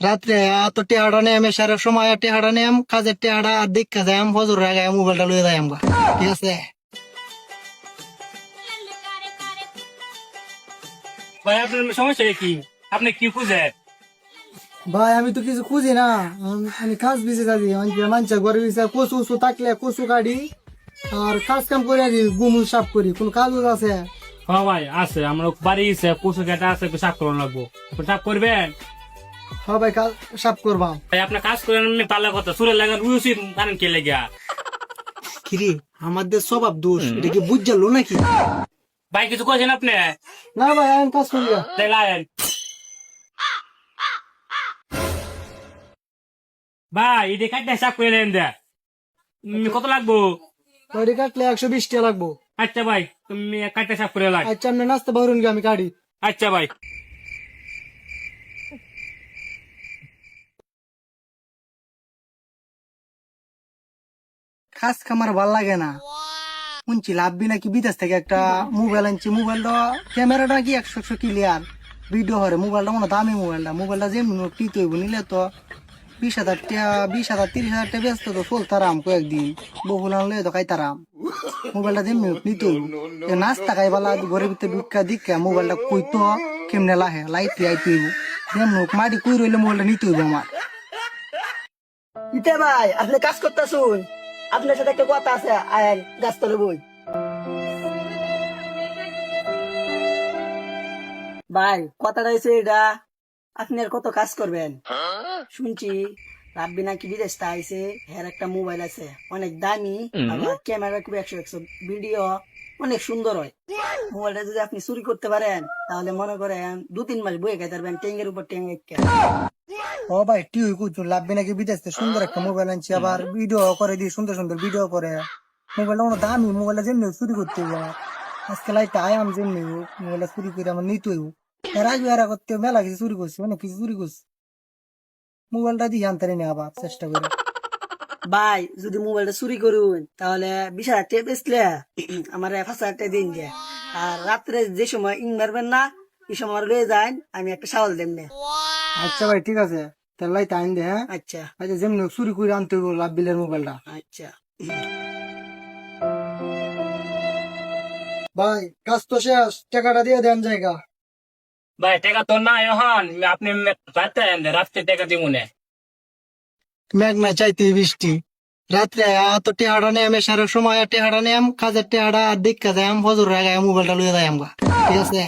রাত্রে তো টেহাড়া নেম এসারের সময় টেহাড়া নেম কাজের টেহাড়া আর দেখা যায় ফজর আগে মোবাইলটা লয়ে যাই আমরা, ঠিক আছে? ভাই আপনার সমস্যা কি? আপনি কি খুঁজে? ভাই আমি তো কিছু খুঁজি না, আমি কাজ বিছে যাচ্ছি। মানুষের ঘরে বিছে কচু উচু থাকলে কচু কাটি আর কাজ কাম করে আছি, গুমুল সাফ করি। কোন কাজ আছে? হ্যাঁ ভাই আছে, আমরা বাড়ি আছে কচু কেটা আছে, সাফ করানো লাগবো। সাফ করবেন? হ্যাঁ ভাই, কাজ সাফ করবাম। ভাই আপনার কাজ করেন পারলে কথা সুরে লাগান উচিত কারণ কে লেগা? কিরে আমাদের স্বভাব দোষ, এটা কি বুঝলো নাকি? ভাই কিছু কইছেন আপনি? না ভাই আমি কাজ করি না। তাই লাগান ভাই, এটা কাটতে সাফ করে নেন দে। কত লাগবো? গাড়ি কাটলে 120 টাকা লাগবো। আচ্ছা ভাই, তুমি কাটতে সাফ করে লাগ। আচ্ছা আপনি নাস্তা বাহুন গিয়ে আমি কাটি। আচ্ছা ভাই। কাজ কামার ভাল লাগে না, শুনছি লাভবি নাকি বিদেশ থেকে একটা মোবাইল আনছি। মোবাইলটা ক্যামেরাটা নাকি 100 ক্লিয়ার ভিডিও হরে। মোবাইলটা মনে দামি মোবাইলটা যেমনি টিতে হইব নিলে তো 20,000 টাকা, 20,000 30,000 টাকা ব্যস্ত তো চলতারাম কয়েকদিন। বহুল আনলে তো খাইতারাম। মোবাইলটা যেমনি নিতে হইব, নাস্তা খাইবালা ঘরের ভিতরে ভিক্ষা দীক্ষা মোবাইলটা কইতো কেমনে লাহে লাইতে আইতে হইব। যেমন মাটি কুই রইলে মোবাইলটা নিতে হইব আমার। ইতে ভাই আপনি কাজ করতেছুন, আপনার সাথে একটা কথা আছে, আয়েন গাছতলে বই। ভাই কথাটা হয়েছে এটা, আপনি আর কত কাজ করবেন? শুনছি রাব্বি নাকি বিদেশ আইছে, হের একটা মোবাইল আছে অনেক দামি, আবার ক্যামেরা খুব 100 ভিডিও অনেক সুন্দর হয়। মোবাইলটা যদি আপনি চুরি করতে পারেন তাহলে মনে করেন 2-3 মাস বয়ে খাইতে পারবেন টেঙ্গের উপর টেঙ্গে। ও ভাই তুই কুচুন লাভবি নাকি বিদেশ থেকে সুন্দর একটা মোবাইল আনছি, আবার ভিডিও করে দিয়ে সুন্দর সুন্দর ভিডিও করে। মোবাইলটা কোনো দামি, মোবাইলটা যেমনি চুরি করতে হইব আমার। আজকে লাইটটা আয়াম যেমনি হোক মোবাইলটা চুরি করে আমার নিতে হইব। এর আগে এরা করতে মেলা কিছু চুরি করছি, অনেক কিছু চুরি করছি। মোবাইলটা দিয়ে আনতে নি আবার চেষ্টা করে। ভাই যদি মোবাইলটা চুরি করুন তাহলে 20,000 টাকা বেচলে আমার 5,000 টাকা দিন গে। আর রাত্রে যে সময় ইন মারবেন না এই সময় আমার লয়ে যান, আমি একটা শাওয়াল দেন না। আচ্ছা ভাই ঠিক আছে, তাহলে লাইট আইন দে। হ্যাঁ আচ্ছা আচ্ছা, যেমনি হোক চুরি করে আনতে হইব লাভবিলের মোবাইলটা। আচ্ছা। ভাই কাজ তো শেষ, টাকাটা দিয়ে দেন জায়গা। ভাই টাকা তো না এখন, আপনি রাত্রে আইন দেন, রাত্রে টাকা দিব না। মেঘ না চাইতে বৃষ্টি, রাত্রে তো টেহাড়া নেম এসারের সময় টেহাড়া নেম কাজের টেহাড়া আর দেখা যায় ফজর আগে মোবাইলটা লয়ে যাই আমরা, ঠিক আছে?